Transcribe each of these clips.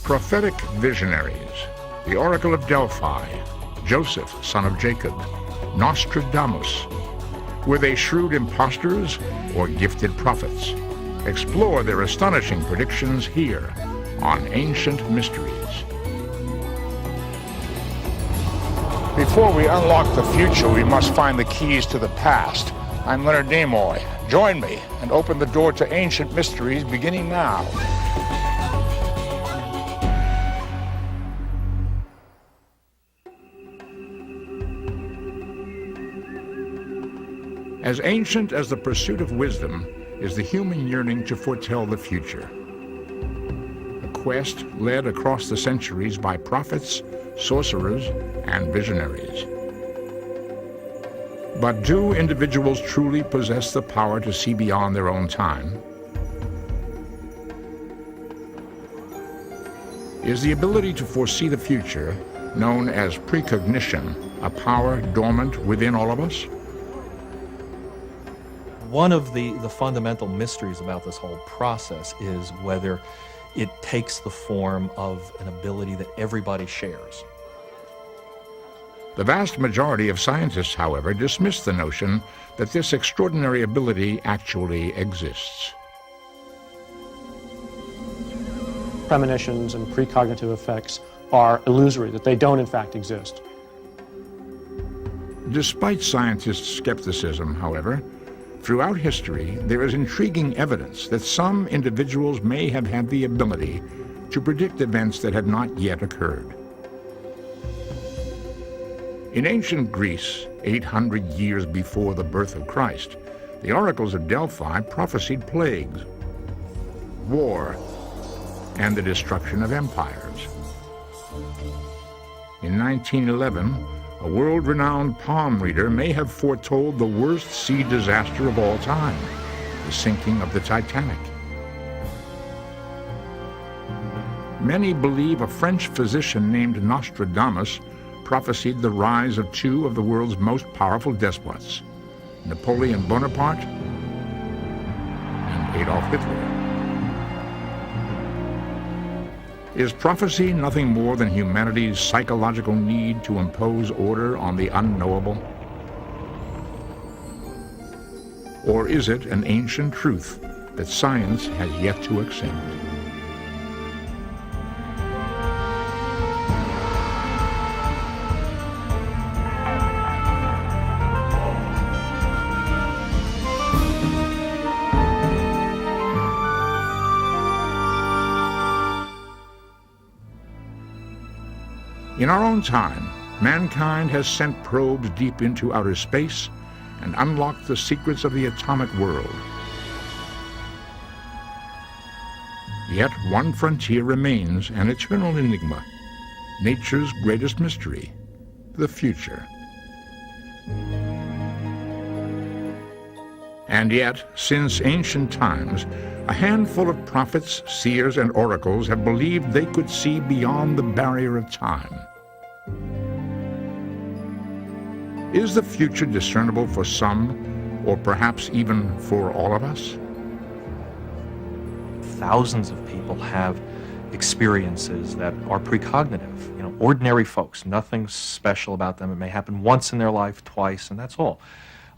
Prophetic visionaries, the Oracle of Delphi, Joseph, son of Jacob, Nostradamus. Were they shrewd impostors or gifted prophets? Explore their astonishing predictions here on Ancient Mysteries. Before we unlock the future, we must find the keys to the past. I'm Leonard Nimoy. Join me and open the door to Ancient Mysteries beginning now. As ancient as the pursuit of wisdom is the human yearning to foretell the future. A quest led across the centuries by prophets, sorcerers, and visionaries. But do individuals truly possess the power to see beyond their own time? Is the ability to foresee the future, known as precognition, a power dormant within all of us? One of the fundamental mysteries about this whole process is whether it takes the form of an ability that everybody shares. The vast majority of scientists, however, dismiss the notion that this extraordinary ability actually exists. Premonitions and precognitive effects are illusory, that they don't in fact exist. Despite scientists' skepticism, however, throughout history, there is intriguing evidence that some individuals may have had the ability to predict events that had not yet occurred. In ancient Greece, 800 years before the birth of Christ, the oracles of Delphi prophesied plagues, war, and the destruction of empires. In 1911, a world-renowned palm reader may have foretold the worst sea disaster of all time, the sinking of the Titanic. Many believe a French physician named Nostradamus prophesied the rise of two of the world's most powerful despots, Napoleon Bonaparte and Adolf Hitler. Is prophecy nothing more than humanity's psychological need to impose order on the unknowable? Or is it an ancient truth that science has yet to accept? In our own time, mankind has sent probes deep into outer space and unlocked the secrets of the atomic world. Yet one frontier remains an eternal enigma, nature's greatest mystery, the future. And yet, since ancient times, a handful of prophets, seers, and oracles have believed they could see beyond the barrier of time. Is the future discernible for some, or perhaps even for all of us? Thousands of people have experiences that are precognitive. Ordinary folks, nothing special about them. It may happen once in their life, twice, and that's all.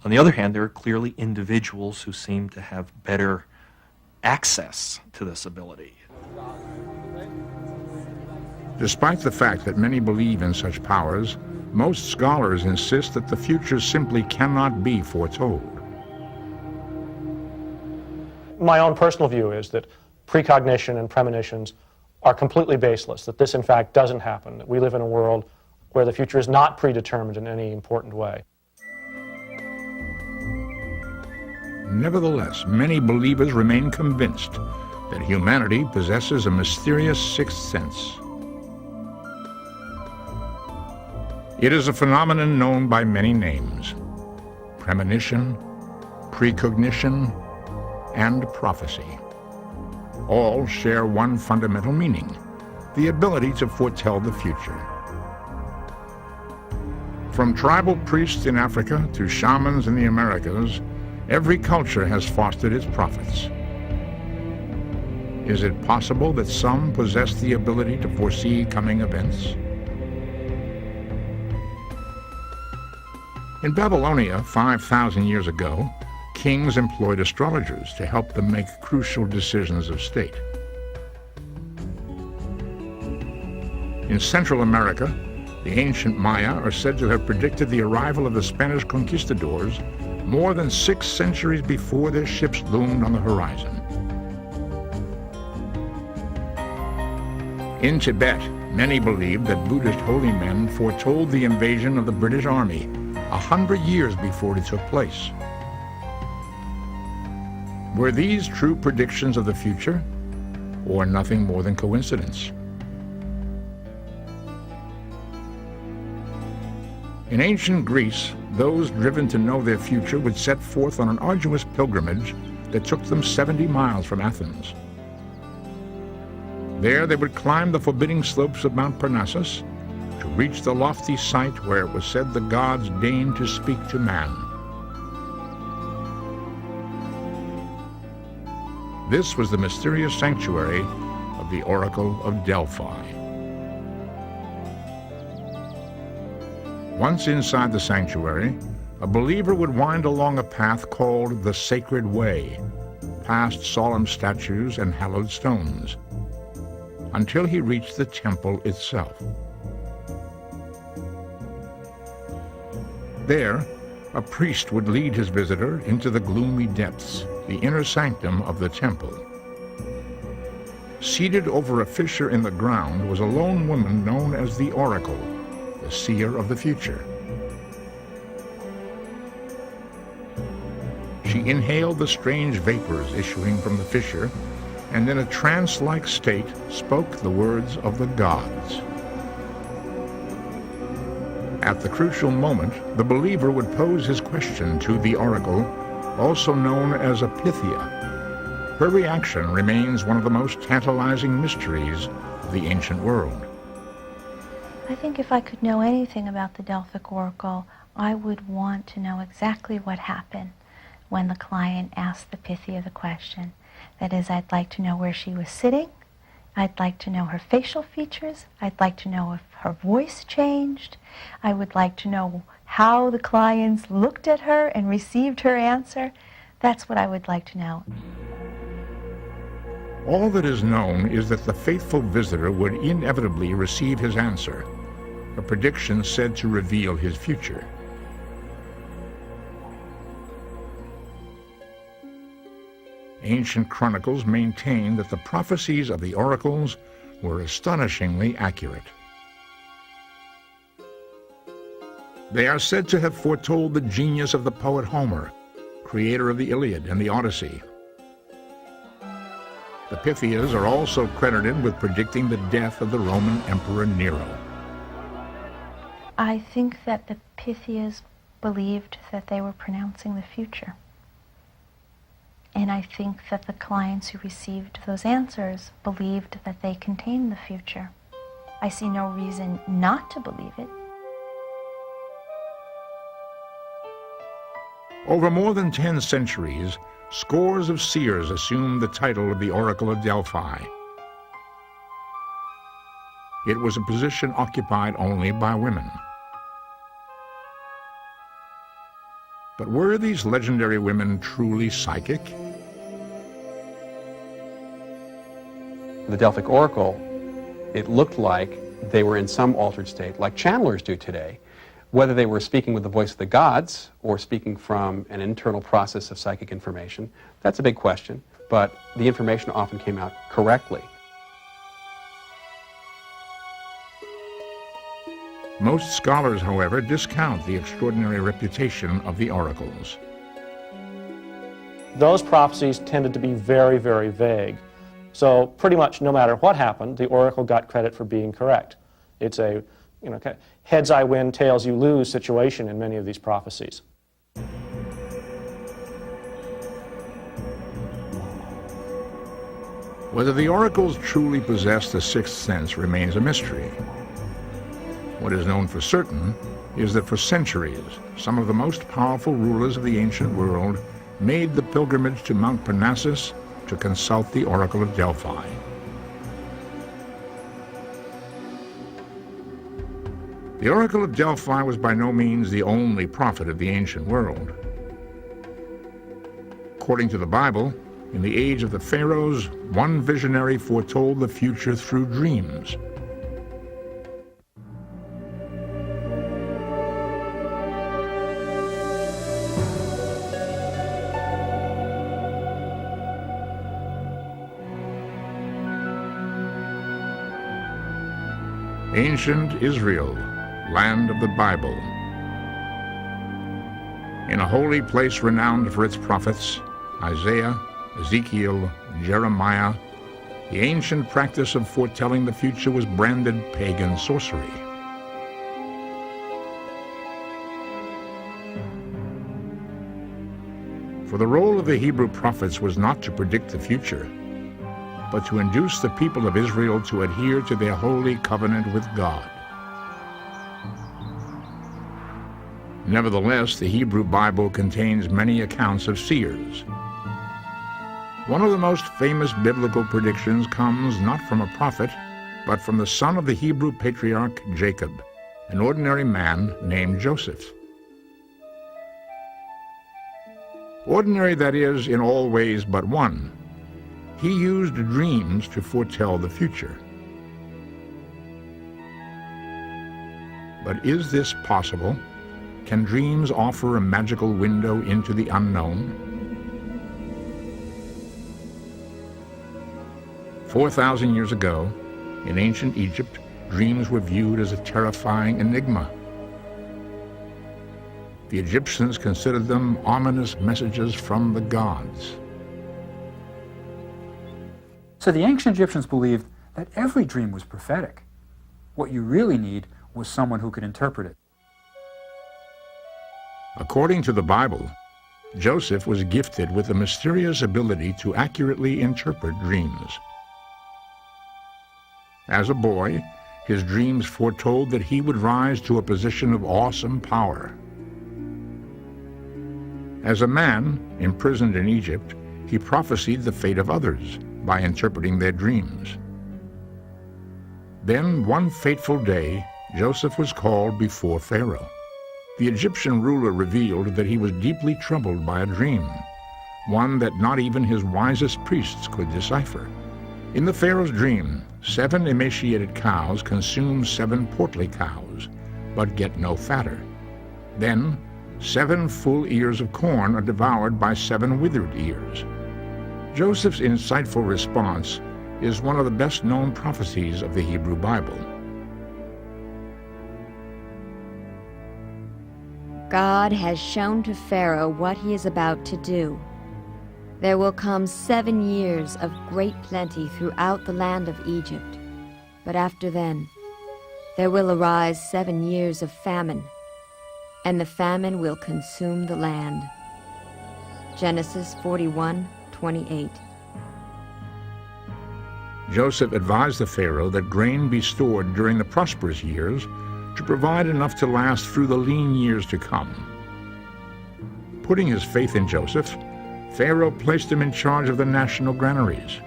On the other hand, there are clearly individuals who seem to have better access to this ability. Despite the fact that many believe in such powers, most scholars insist that the future simply cannot be foretold. My own personal view is that precognition and premonitions are completely baseless, that this in fact doesn't happen, that we live in a world where the future is not predetermined in any important way. Nevertheless, many believers remain convinced that humanity possesses a mysterious sixth sense. It is a phenomenon known by many names: premonition, precognition, and prophecy. All share one fundamental meaning: the ability to foretell the future. From tribal priests in Africa to shamans in the Americas, every culture has fostered its prophets. Is it possible that some possess the ability to foresee coming events? In Babylonia, 5,000 years ago, kings employed astrologers to help them make crucial decisions of state. In Central America, the ancient Maya are said to have predicted the arrival of the Spanish conquistadors more than 6 centuries before their ships loomed on the horizon. In Tibet, many believed that Buddhist holy men foretold the invasion of the British Army 100 years before it took place. Were these true predictions of the future, or nothing more than coincidence? In ancient Greece, those driven to know their future would set forth on an arduous pilgrimage that took them 70 miles from Athens. There they would climb the forbidding slopes of Mount Parnassus to reach the lofty site where it was said the gods deigned to speak to man. This was the mysterious sanctuary of the Oracle of Delphi. Once inside the sanctuary, a believer would wind along a path called the Sacred Way, past solemn statues and hallowed stones, until he reached the temple itself. There, a priest would lead his visitor into the gloomy depths, the inner sanctum of the temple. Seated over a fissure in the ground was a lone woman known as the Oracle, the seer of the future. She inhaled the strange vapors issuing from the fissure, and in a trance-like state spoke the words of the gods. At the crucial moment, the believer would pose his question to the Oracle, also known as a Pythia. Her reaction remains one of the most tantalizing mysteries of the ancient world. I think if I could know anything about the Delphic Oracle, I would want to know exactly what happened when the client asked the Pythia the question. That is, I'd like to know where she was sitting. I'd like to know her facial features. I'd like to know if her voice changed. I would like to know how the clients looked at her and received her answer. That's what I would like to know. All that is known is that the faithful visitor would inevitably receive his answer, a prediction said to reveal his future. Ancient chronicles maintain that the prophecies of the oracles were astonishingly accurate. They are said to have foretold the genius of the poet Homer, creator of the Iliad and the Odyssey. The Pythias are also credited with predicting the death of the Roman Emperor Nero. I think that the Pythias believed that they were pronouncing the future. And I think that the clients who received those answers believed that they contained the future. I see no reason not to believe it. Over more than 10 centuries, scores of seers assumed the title of the Oracle of Delphi. It was a position occupied only by women. But were these legendary women truly psychic? The Delphic Oracle, it looked like they were in some altered state, like channelers do today. Whether they were speaking with the voice of the gods or speaking from an internal process of psychic information, that's a big question, but the information often came out correctly. Most scholars, however, discount the extraordinary reputation of the oracles. Those prophecies tended to be very, very vague. So pretty much no matter what happened, the oracle got credit for being correct. It's a heads I win, tails you lose situation in many of these prophecies. Whether the oracles truly possessed the sixth sense remains a mystery. What is known for certain is that for centuries, some of the most powerful rulers of the ancient world made the pilgrimage to Mount Parnassus to consult the Oracle of Delphi. The Oracle of Delphi was by no means the only prophet of the ancient world. According to the Bible, in the age of the pharaohs, one visionary foretold the future through dreams. Ancient Israel, land of the Bible. In a holy place renowned for its prophets, Isaiah, Ezekiel, Jeremiah, the ancient practice of foretelling the future was branded pagan sorcery. For the role of the Hebrew prophets was not to predict the future, but to induce the people of Israel to adhere to their holy covenant with God. Nevertheless, the Hebrew Bible contains many accounts of seers. One of the most famous biblical predictions comes not from a prophet, but from the son of the Hebrew patriarch Jacob, an ordinary man named Joseph. Ordinary, that is, in all ways but one. He used dreams to foretell the future. But is this possible? Can dreams offer a magical window into the unknown? 4,000 years ago, in ancient Egypt, dreams were viewed as a terrifying enigma. The Egyptians considered them ominous messages from the gods. So the ancient Egyptians believed that every dream was prophetic. What you really need was someone who could interpret it. According to the Bible, Joseph was gifted with a mysterious ability to accurately interpret dreams. As a boy, his dreams foretold that he would rise to a position of awesome power. As a man imprisoned in Egypt, he prophesied the fate of others by interpreting their dreams. Then, one fateful day, Joseph was called before Pharaoh. The Egyptian ruler revealed that he was deeply troubled by a dream, one that not even his wisest priests could decipher. In the Pharaoh's dream, 7 emaciated cows consume 7 portly cows, but get no fatter. Then, 7 full ears of corn are devoured by 7 withered ears. Joseph's insightful response is one of the best-known prophecies of the Hebrew Bible. God has shown to Pharaoh what he is about to do. There will come 7 years of great plenty throughout the land of Egypt. But after then, there will arise 7 years of famine, and the famine will consume the land. Genesis 41:28. Joseph advised the Pharaoh that grain be stored during the prosperous years to provide enough to last through the lean years to come. Putting his faith in Joseph, Pharaoh placed him in charge of the national granaries.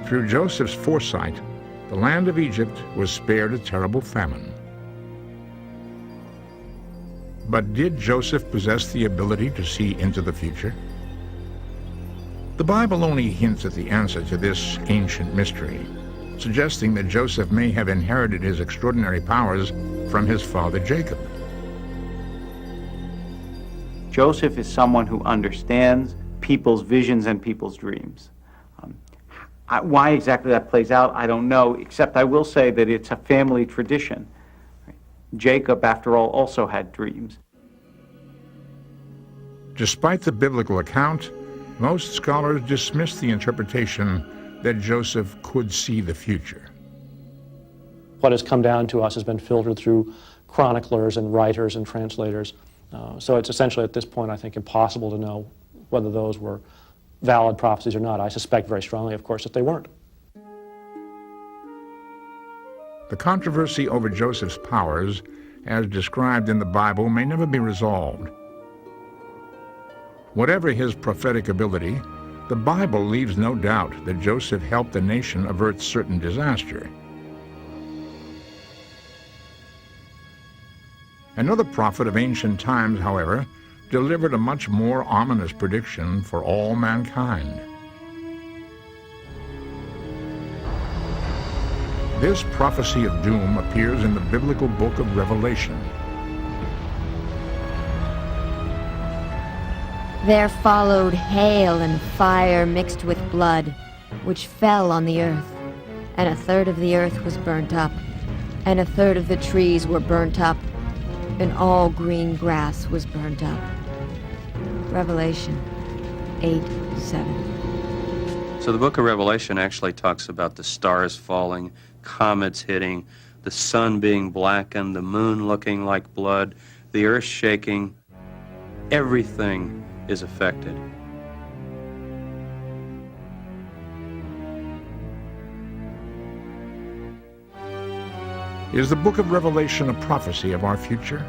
Through Joseph's foresight, the land of Egypt was spared a terrible famine. But did Joseph possess the ability to see into the future? The Bible only hints at the answer to this ancient mystery, suggesting that Joseph may have inherited his extraordinary powers from his father Jacob. Joseph is someone who understands people's visions and people's dreams. Why exactly that plays out, I don't know, except I will say that it's a family tradition. Jacob, after all, also had dreams. Despite the biblical account, most scholars dismiss the interpretation that Joseph could see the future. What has come down to us has been filtered through chroniclers and writers and translators. So it's essentially at this point, I think, impossible to know whether those were valid prophecies or not. I suspect very strongly, of course, that they weren't. The controversy over Joseph's powers, as described in the Bible, may never be resolved. Whatever his prophetic ability, The Bible leaves no doubt that Joseph helped the nation avert certain disaster. Another prophet of ancient times, however, delivered a much more ominous prediction for all mankind. This prophecy of doom appears in the biblical book of Revelation. There followed hail and fire mixed with blood, which fell on the earth, and a third of the earth was burnt up, and a third of the trees were burnt up, and all green grass was burnt up. Revelation 8:7. So the book of Revelation actually talks about the stars falling, comets hitting, the sun being blackened, the moon looking like blood, the earth shaking. Everything is affected. Is the book of Revelation a prophecy of our future?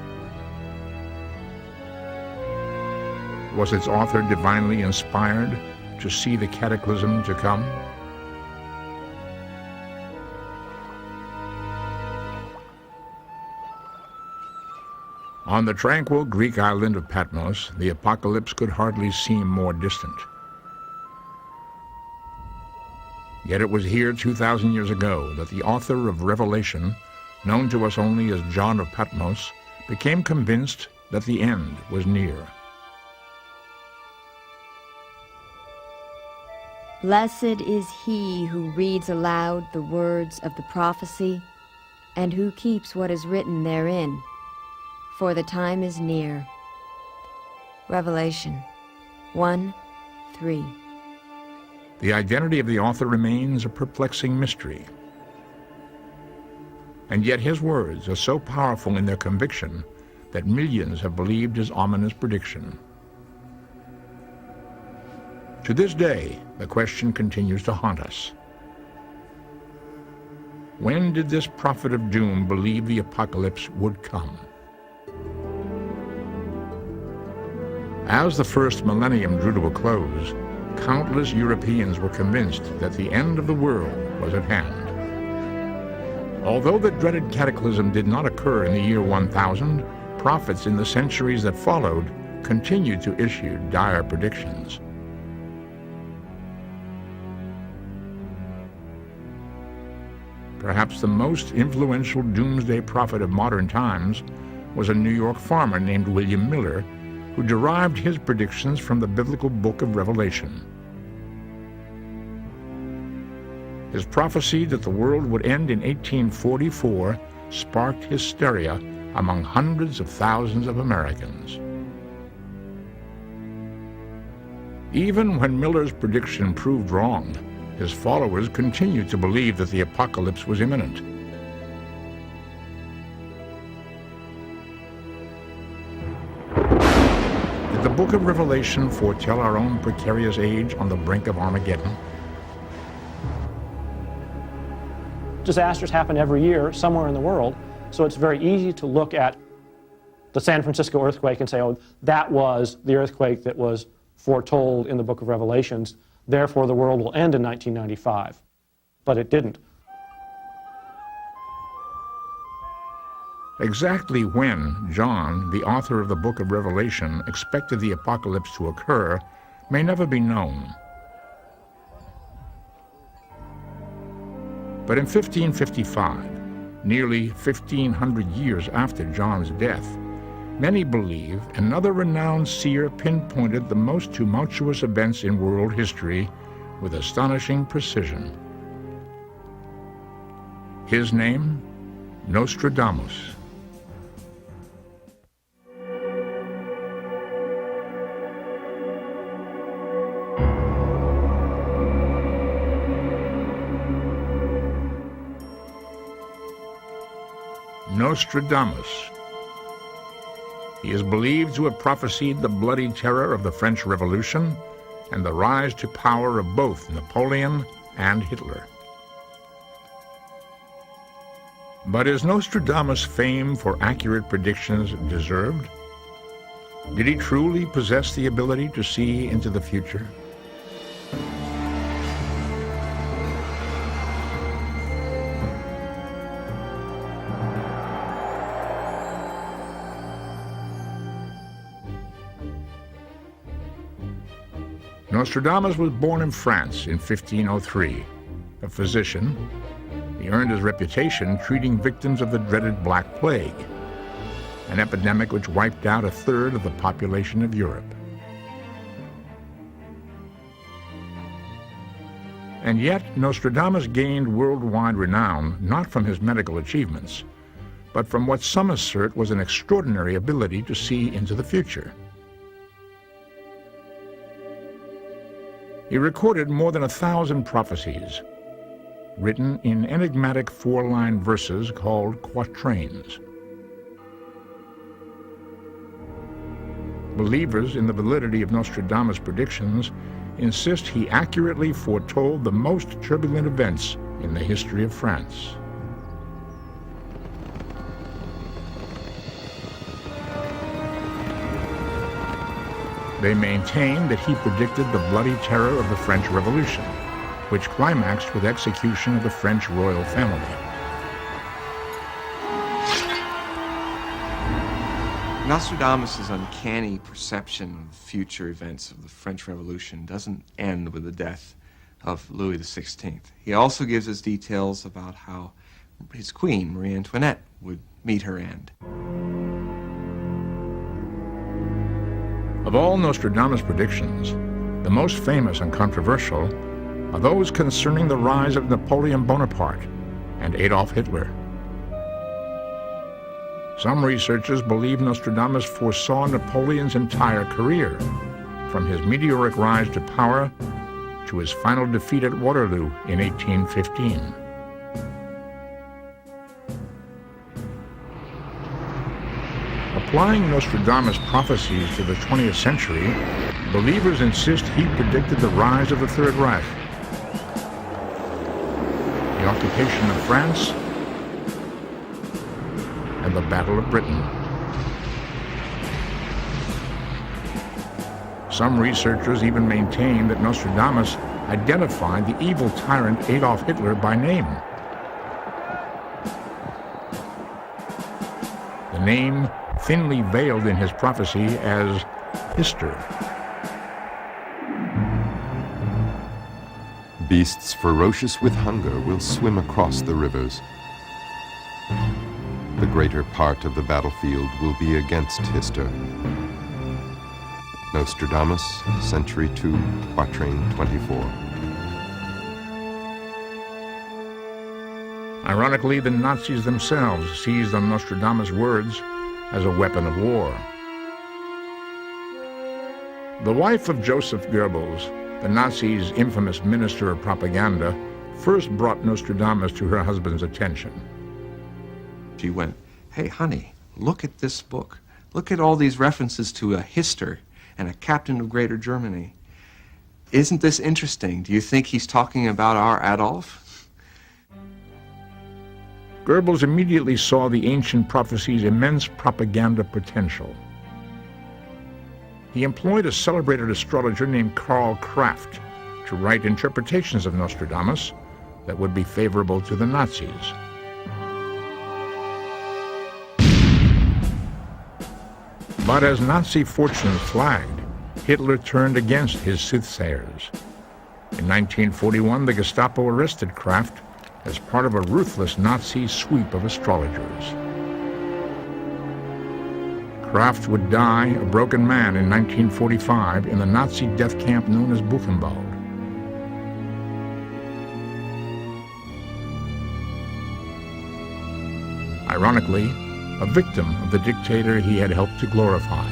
Was its author divinely inspired to see the cataclysm to come? On the tranquil Greek island of Patmos, the apocalypse could hardly seem more distant. Yet it was here 2,000 years ago that the author of Revelation, known to us only as John of Patmos, became convinced that the end was near. Blessed is he who reads aloud the words of the prophecy, and who keeps what is written therein, for the time is near. Revelation 1:3. The identity of the author remains a perplexing mystery. And yet his words are so powerful in their conviction that millions have believed his ominous prediction. To this day, the question continues to haunt us. When did this prophet of doom believe the apocalypse would come? As the first millennium drew to a close, countless Europeans were convinced that the end of the world was at hand. Although the dreaded cataclysm did not occur in the year 1000, prophets in the centuries that followed continued to issue dire predictions. Perhaps the most influential doomsday prophet of modern times was a New York farmer named William Miller, who derived his predictions from the biblical book of Revelation. His prophecy that the world would end in 1844 sparked hysteria among hundreds of thousands of Americans. Even when Miller's prediction proved wrong, his followers continued to believe that the apocalypse was imminent. Did the book of Revelation foretell our own precarious age on the brink of Armageddon? Disasters happen every year somewhere in the world, so it's very easy to look at the San Francisco earthquake and say, oh, that was the earthquake that was foretold in the book of Revelations, therefore the world will end in 1995. But it didn't. Exactly when John, the author of the book of Revelation, expected the apocalypse to occur may never be known. But in 1555, nearly 1,500 years after John's death, many believe another renowned seer pinpointed the most tumultuous events in world history with astonishing precision. His name, Nostradamus. Nostradamus. He is believed to have prophesied the bloody terror of the French Revolution and the rise to power of both Napoleon and Hitler. But is Nostradamus' fame for accurate predictions deserved? Did he truly possess the ability to see into the future? Nostradamus was born in France in 1503. A physician, he earned his reputation treating victims of the dreaded Black Plague, an epidemic which wiped out a third of the population of Europe. And yet, Nostradamus gained worldwide renown not from his medical achievements, but from what some assert was an extraordinary ability to see into the future. He recorded more than 1,000 prophecies, written in enigmatic 4-line verses called quatrains. Believers in the validity of Nostradamus' predictions insist he accurately foretold the most turbulent events in the history of France. They maintain that he predicted the bloody terror of the French Revolution, which climaxed with execution of the French royal family. Nostradamus' uncanny perception of future events of the French Revolution doesn't end with the death of Louis XVI. He also gives us details about how his queen, Marie Antoinette, would meet her end. Of all Nostradamus' predictions, the most famous and controversial are those concerning the rise of Napoleon Bonaparte and Adolf Hitler. Some researchers believe Nostradamus foresaw Napoleon's entire career, from his meteoric rise to power to his final defeat at Waterloo in 1815. Applying Nostradamus' prophecies to the 20th century, believers insist he predicted the rise of the Third Reich, the occupation of France, and the Battle of Britain. Some researchers even maintain that Nostradamus identified the evil tyrant Adolf Hitler by name. The name thinly veiled in his prophecy as Hister. Beasts ferocious with hunger will swim across the rivers. The greater part of the battlefield will be against Hister. Nostradamus, Century 2, Quatrain 24. Ironically, the Nazis themselves seized on Nostradamus' words as a weapon of war. The wife of Joseph Goebbels, the Nazis' infamous minister of propaganda, first brought Nostradamus to her husband's attention. She went, "Hey, honey, look at this book. Look at all these references to a Hister and a captain of Greater Germany. Isn't this interesting? Do you think he's talking about our Adolf?" Goebbels immediately saw the ancient prophecy's immense propaganda potential. He employed a celebrated astrologer named Karl Kraft to write interpretations of Nostradamus that would be favorable to the Nazis. But as Nazi fortunes flagged, Hitler turned against his soothsayers. In 1941, the Gestapo arrested Kraft as part of a ruthless Nazi sweep of astrologers. Kraft would die a broken man in 1945 in the Nazi death camp known as Buchenwald. Ironically, a victim of the dictator he had helped to glorify.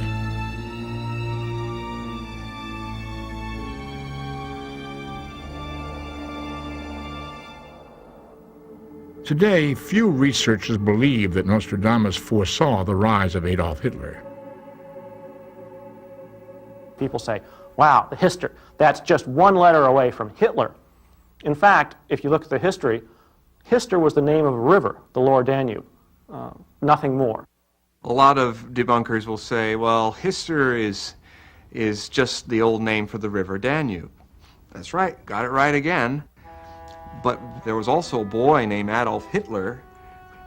Today, few researchers believe that Nostradamus foresaw the rise of Adolf Hitler. People say, wow, the Hister, that's just one letter away from Hitler. In fact, if you look at the history, Hister was the name of a river, the lower Danube, nothing more. A lot of debunkers will say, well, Hister is just the old name for the river Danube. That's right, got it right again. But there was also a boy named Adolf Hitler,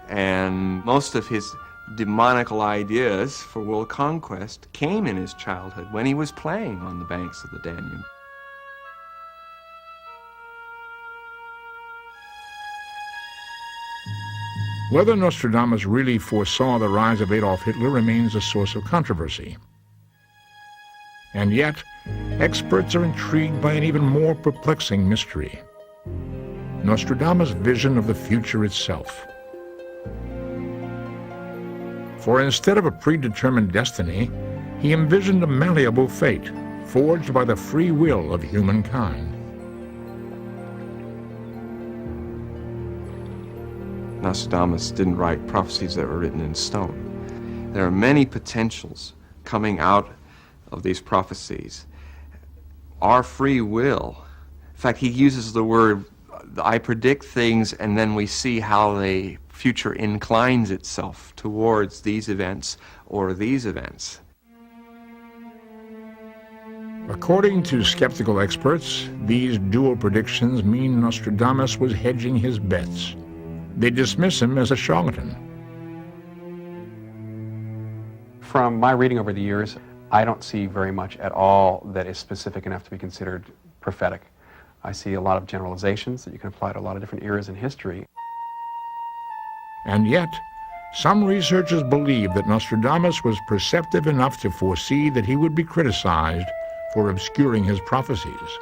and most of his demonical ideas for world conquest came in his childhood when he was playing on the banks of the Danube. Whether Nostradamus really foresaw the rise of Adolf Hitler remains a source of controversy. And yet, experts are intrigued by an even more perplexing mystery: Nostradamus' vision of the future itself. For instead of a predetermined destiny, he envisioned a malleable fate, forged by the free will of humankind. Nostradamus didn't write prophecies that were written in stone. There are many potentials coming out of these prophecies. Our free will, in fact, he uses the word, I predict things and then we see how the future inclines itself towards these events or these events. According to skeptical experts, these dual predictions mean Nostradamus was hedging his bets. They dismiss him as a charlatan. From my reading over the years, I don't see very much at all that is specific enough to be considered prophetic. I see a lot of generalizations that you can apply to a lot of different eras in history. And yet, some researchers believe that Nostradamus was perceptive enough to foresee that he would be criticized for obscuring his prophecies.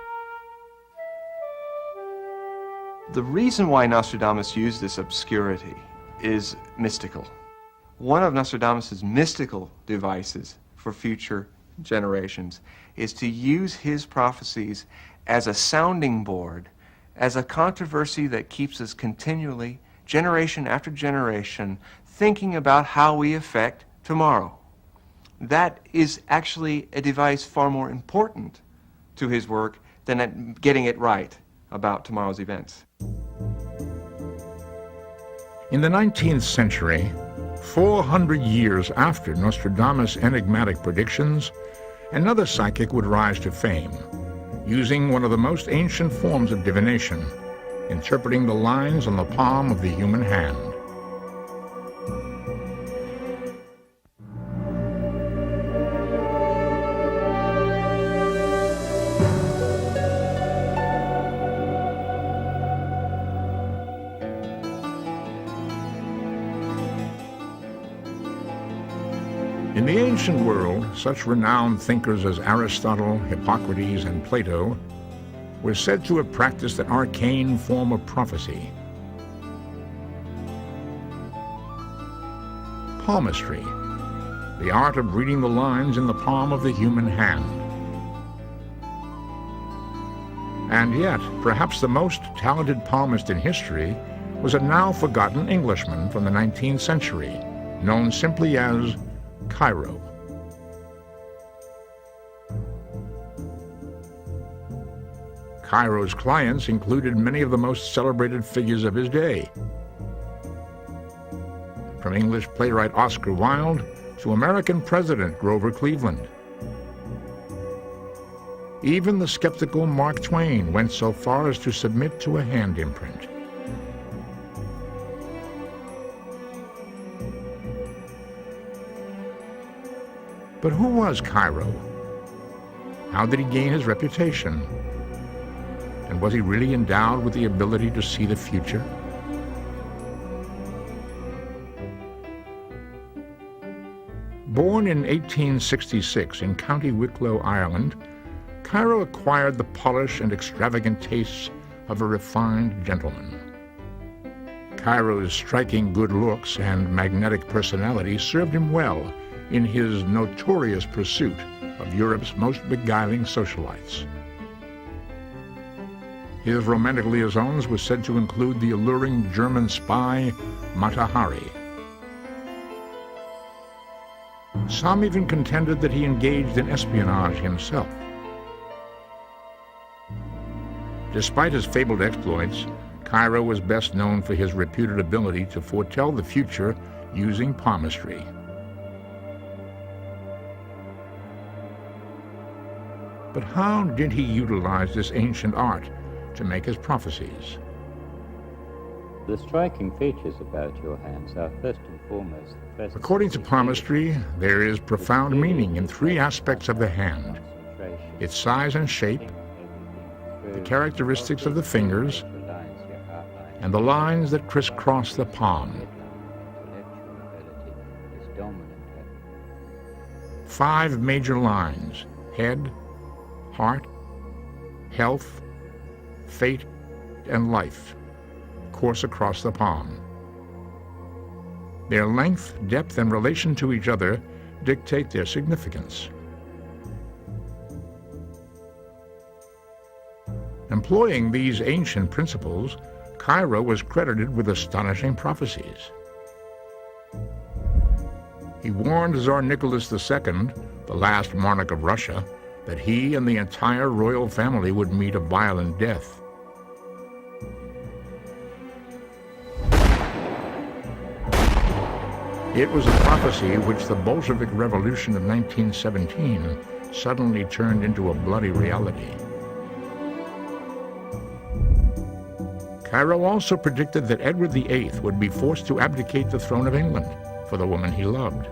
The reason why Nostradamus used this obscurity is mystical. One of Nostradamus' mystical devices for future generations is to use his prophecies as a sounding board, as a controversy that keeps us continually, generation after generation, thinking about how we affect tomorrow. That is actually a device far more important to his work than getting it right about tomorrow's events. In the 19th century, 400 years after Nostradamus' enigmatic predictions, another psychic would rise to fame, using one of the most ancient forms of divination, interpreting the lines on the palm of the human hand. In the ancient world, such renowned thinkers as Aristotle, Hippocrates, and Plato were said to have practiced an arcane form of prophecy. Palmistry, the art of reading the lines in the palm of the human hand. And yet, perhaps the most talented palmist in history was a now-forgotten Englishman from the 19th century, known simply as Cairo. Cairo's clients included many of the most celebrated figures of his day, from English playwright Oscar Wilde to American President Grover Cleveland. Even the skeptical Mark Twain went so far as to submit to a hand imprint. But who was Cairo? How did he gain his reputation? And was he really endowed with the ability to see the future? Born in 1866 in County Wicklow, Ireland, Cairo acquired the polish and extravagant tastes of a refined gentleman. Cairo's striking good looks and magnetic personality served him well in his notorious pursuit of Europe's most beguiling socialites. His romantic liaisons were said to include the alluring German spy Mata Hari. Some even contended that he engaged in espionage himself. Despite his fabled exploits, Cairo was best known for his reputed ability to foretell the future using palmistry. But how did he utilize this ancient art to make his prophecies? The striking features about your hands are first and foremost the presence. According to palmistry, there is profound meaning in three aspects of the hand: its size and shape, the characteristics of the fingers, and the lines that crisscross the palm. 5 major lines: head, heart, health, fate, and life, course across the palm. Their length, depth, and relation to each other dictate their significance. Employing these ancient principles, Cairo was credited with astonishing prophecies. He warned Tsar Nicholas II, the last monarch of Russia, that he and the entire royal family would meet a violent death. It was a prophecy which the Bolshevik Revolution of 1917 suddenly turned into a bloody reality. Cairo also predicted that Edward VIII would be forced to abdicate the throne of England for the woman he loved.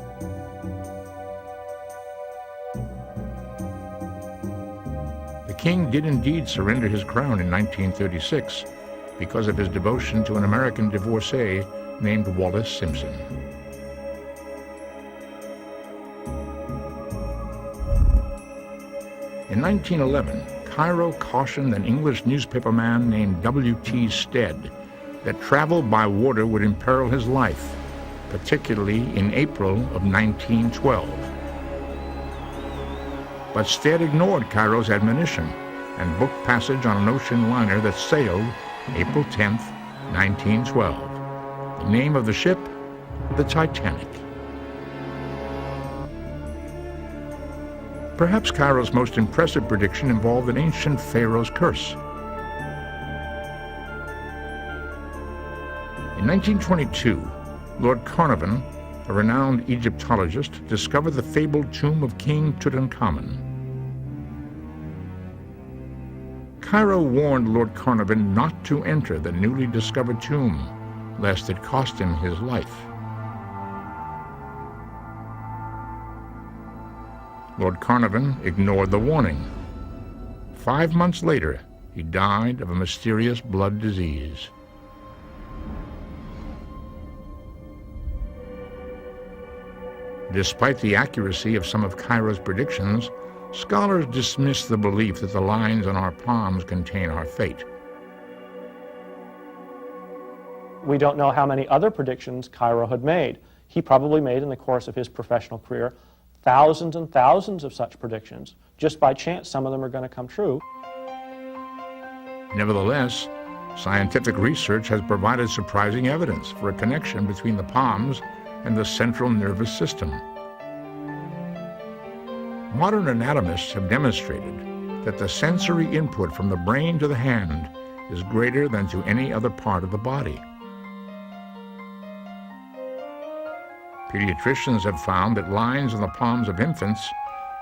The king did indeed surrender his crown in 1936 because of his devotion to an American divorcee named Wallace Simpson. In 1911, Cairo cautioned an English newspaperman named W.T. Stead that travel by water would imperil his life, particularly in April of 1912. But Stead ignored Cairo's admonition and booked passage on an ocean liner that sailed April 10, 1912. The name of the ship, the Titanic. Perhaps Cairo's most impressive prediction involved an ancient pharaoh's curse. In 1922, Lord Carnarvon, a renowned Egyptologist, discovered the fabled tomb of King Tutankhamun. Cairo warned Lord Carnarvon not to enter the newly discovered tomb, lest it cost him his life. Lord Carnarvon ignored the warning. 5 months later, he died of a mysterious blood disease. Despite the accuracy of some of Cairo's predictions, scholars dismiss the belief that the lines on our palms contain our fate. We don't know how many other predictions Cairo had made. He probably made, in the course of his professional career, thousands and thousands of such predictions. Just by chance, some of them are going to come true. Nevertheless, scientific research has provided surprising evidence for a connection between the palms and the central nervous system. Modern anatomists have demonstrated that the sensory input from the brain to the hand is greater than to any other part of the body. Pediatricians have found that lines on the palms of infants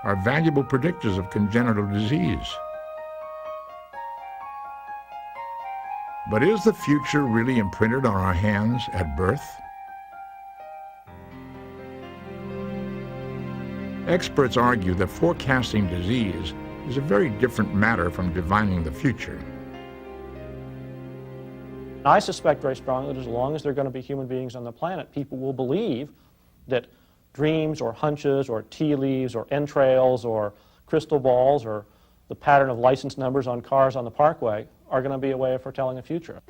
are valuable predictors of congenital disease. But is the future really imprinted on our hands at birth? Experts argue that forecasting disease is a very different matter from divining the future. I suspect very strongly that as long as there are going to be human beings on the planet, people will believe that dreams or hunches or tea leaves or entrails or crystal balls or the pattern of license numbers on cars on the parkway are going to be a way of foretelling the future.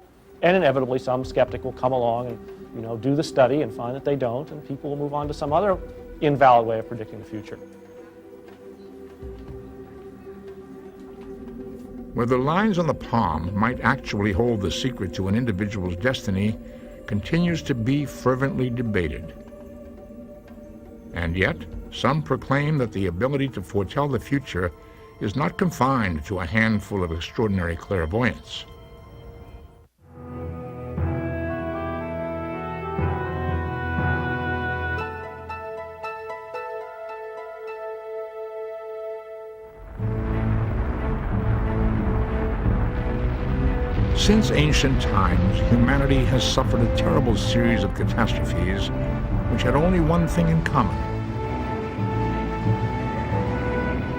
And inevitably some skeptic will come along and do the study and find that they don't, and people will move on to some other invalid way of predicting the future. Whether lines on the palm might actually hold the secret to an individual's destiny continues to be fervently debated. And yet, some proclaim that the ability to foretell the future is not confined to a handful of extraordinary clairvoyants. Since ancient times, humanity has suffered a terrible series of catastrophes which had only one thing in common.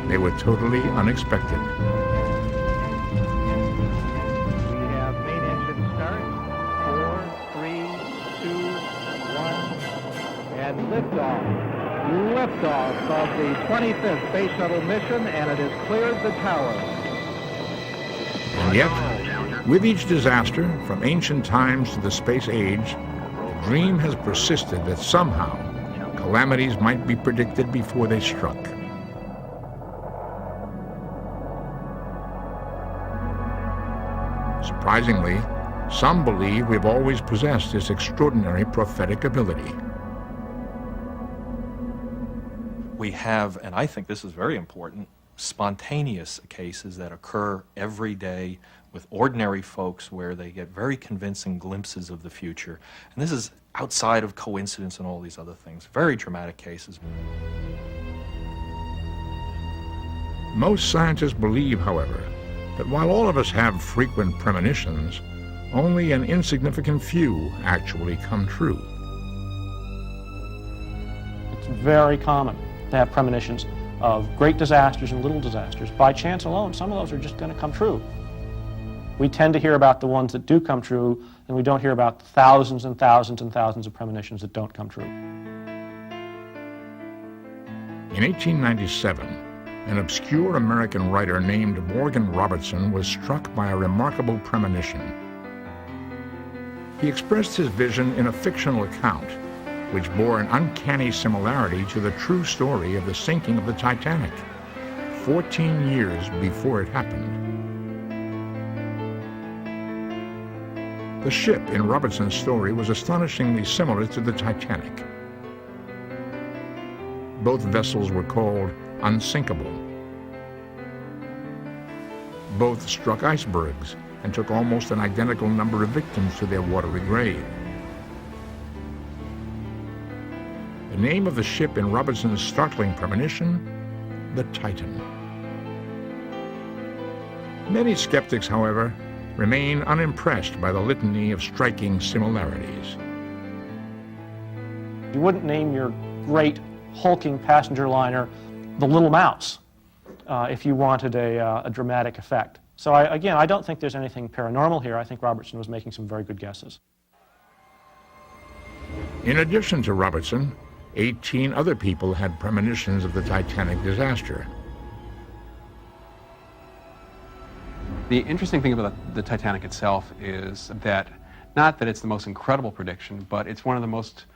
They were totally unexpected. We have main engine start. 4, 3, 2, 1, and liftoff. Liftoff of the 25th Space Shuttle mission, and it has cleared the tower. And yet, with each disaster, from ancient times to the space age, the dream has persisted that somehow calamities might be predicted before they struck. Surprisingly, some believe we've always possessed this extraordinary prophetic ability. We have, and I think this is very important, spontaneous cases that occur every day with ordinary folks where they get very convincing glimpses of the future. And this is outside of coincidence and all these other things. Very dramatic cases. Most scientists believe, however, that while all of us have frequent premonitions, only an insignificant few actually come true. It's very common to have premonitions of great disasters and little disasters. By chance alone, some of those are just going to come true. We tend to hear about the ones that do come true, and we don't hear about the thousands and thousands and thousands of premonitions that don't come true. In 1897, an obscure American writer named Morgan Robertson was struck by a remarkable premonition. He expressed his vision in a fictional account, which bore an uncanny similarity to the true story of the sinking of the Titanic, 14 years before it happened. The ship in Robertson's story was astonishingly similar to the Titanic. Both vessels were called unsinkable. Both struck icebergs and took almost an identical number of victims to their watery grave. The name of the ship in Robertson's startling premonition, the Titan. Many skeptics, however, remain unimpressed by the litany of striking similarities. You wouldn't name your great hulking passenger liner the Little Mouse if you wanted a dramatic effect. So again, I don't think there's anything paranormal here. I think Robertson was making some very good guesses. In addition to Robertson, 18 other people had premonitions of the Titanic disaster. The interesting thing about the Titanic itself is that, not that it's the most incredible prediction, but it's one of the most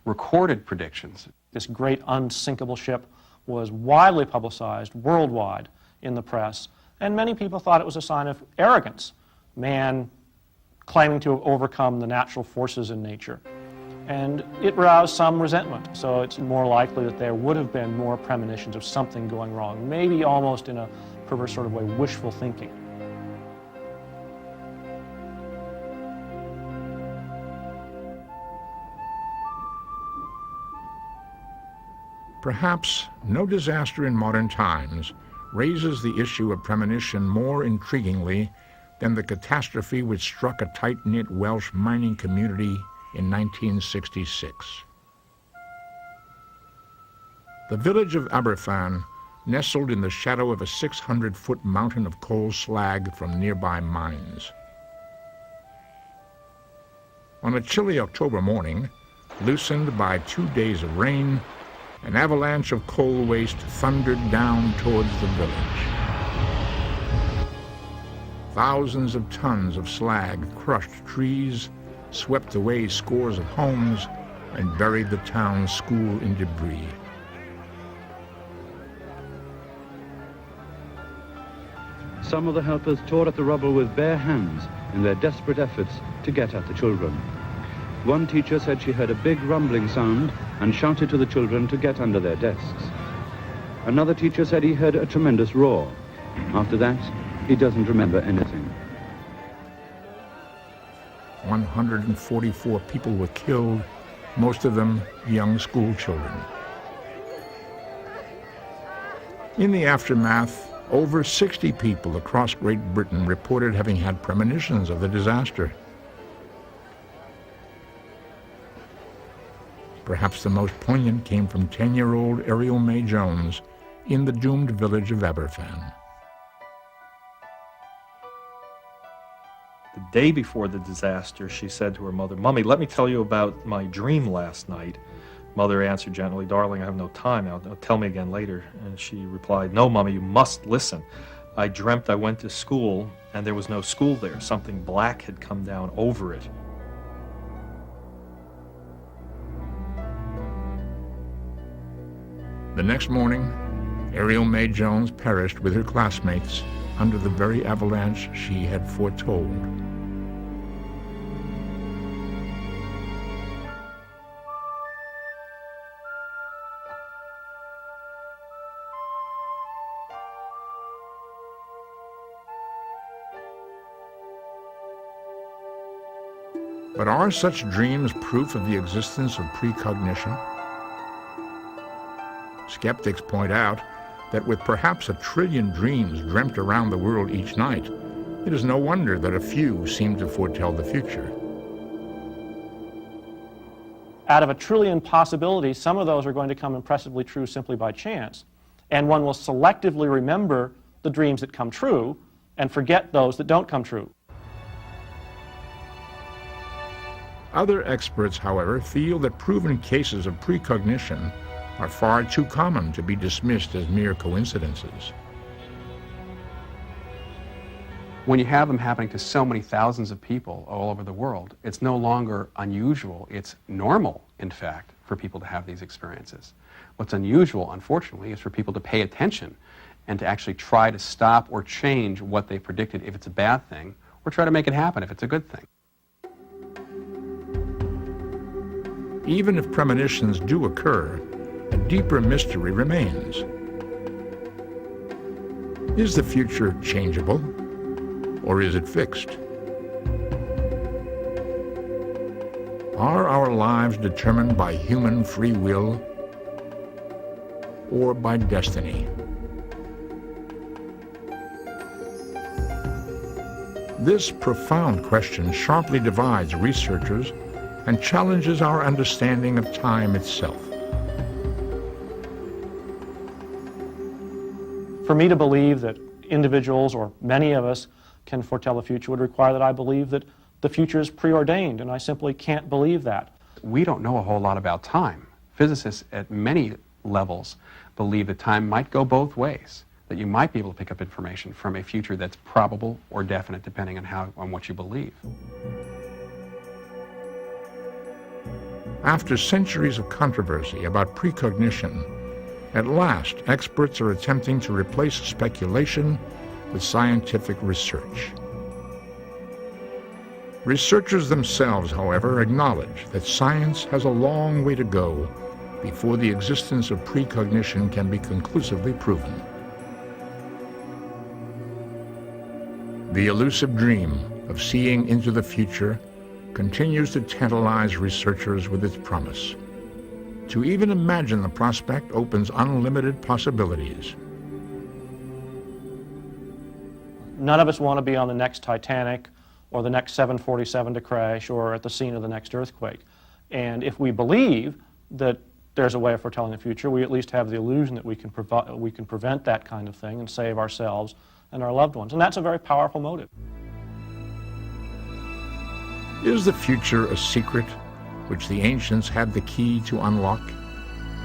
recorded predictions. This great unsinkable ship was widely publicized worldwide in the press, and many people thought it was a sign of arrogance, man claiming to have overcome the natural forces in nature. And it roused some resentment, so it's more likely that there would have been more premonitions of something going wrong, maybe almost in a perverse sort of way, wishful thinking. Perhaps no disaster in modern times raises the issue of premonition more intriguingly than the catastrophe which struck a tight-knit Welsh mining community in 1966. The village of Aberfan, nestled in the shadow of a 600-foot mountain of coal slag from nearby mines. On a chilly October morning, loosened by 2 days of rain, an avalanche of coal waste thundered down towards the village. Thousands of tons of slag crushed trees, swept away scores of homes, and buried the town's school in debris. Some of the helpers tore at the rubble with bare hands in their desperate efforts to get at the children. One teacher said she heard a big rumbling sound and shouted to the children to get under their desks. Another teacher said he heard a tremendous roar. After that, he doesn't remember anything. 144 people were killed, most of them young school children. In the aftermath, over 60 people across Great Britain reported having had premonitions of the disaster. Perhaps the most poignant came from 10-year-old Ariel May Jones in the doomed village of Aberfan. The day before the disaster, she said to her mother, "Mummy, let me tell you about my dream last night. Mother answered gently, "Darling, I have no time. Now tell me again later." And she replied, "No, Mummy, you must listen. I dreamt I went to school, and there was no school there. Something black had come down over it." The next morning, Ariel May Jones perished with her classmates under the very avalanche she had foretold. But are such dreams proof of the existence of precognition? Skeptics point out that with perhaps 1 trillion dreams dreamt around the world each night, it is no wonder that a few seem to foretell the future. Out of 1 trillion possibilities, some of those are going to come impressively true simply by chance, and one will selectively remember the dreams that come true and forget those that don't come true. Other experts, however, feel that proven cases of precognition are far too common to be dismissed as mere coincidences. When you have them happening to so many thousands of people all over the world, it's no longer unusual. It's normal, in fact, for people to have these experiences. What's unusual, unfortunately, is for people to pay attention and to actually try to stop or change what they predicted if it's a bad thing, or try to make it happen if it's a good thing. Even if premonitions do occur, a deeper mystery remains. Is the future changeable, or is it fixed? Are our lives determined by human free will, or by destiny? This profound question sharply divides researchers and challenges our understanding of time itself. For me to believe that individuals, or many of us, can foretell the future would require that I believe that the future is preordained, and I simply can't believe that. We don't know a whole lot about time. Physicists at many levels believe that time might go both ways, that you might be able to pick up information from a future that's probable or definite depending on what you believe. After centuries of controversy about precognition, at last experts are attempting to replace speculation with scientific research. Researchers themselves, however, acknowledge that science has a long way to go before the existence of precognition can be conclusively proven. The elusive dream of seeing into the future continues to tantalize researchers with its promise. To even imagine the prospect opens unlimited possibilities. None of us want to be on the next Titanic or the next 747 to crash or at the scene of the next earthquake. And if we believe that there's a way of foretelling the future, we at least have the illusion that we can prevent that kind of thing and save ourselves and our loved ones. And that's a very powerful motive. Is the future a secret which the ancients had the key to unlock,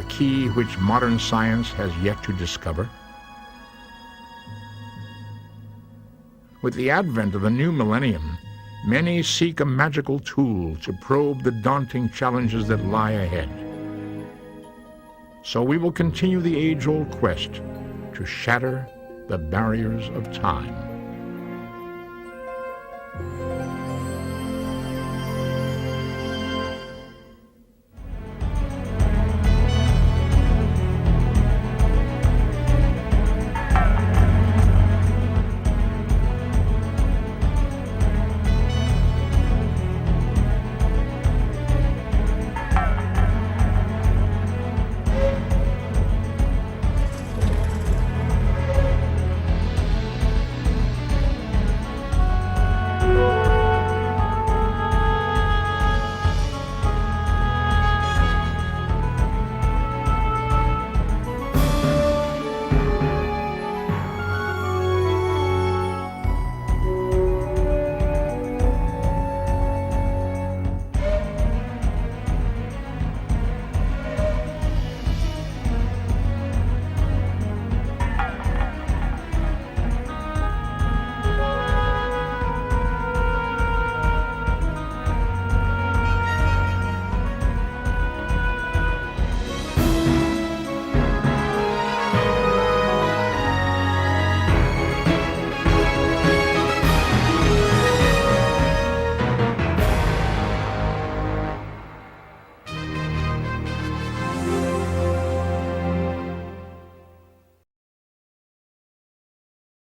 a key which modern science has yet to discover? With the advent of the new millennium, many seek a magical tool to probe the daunting challenges that lie ahead. So we will continue the age-old quest to shatter the barriers of time.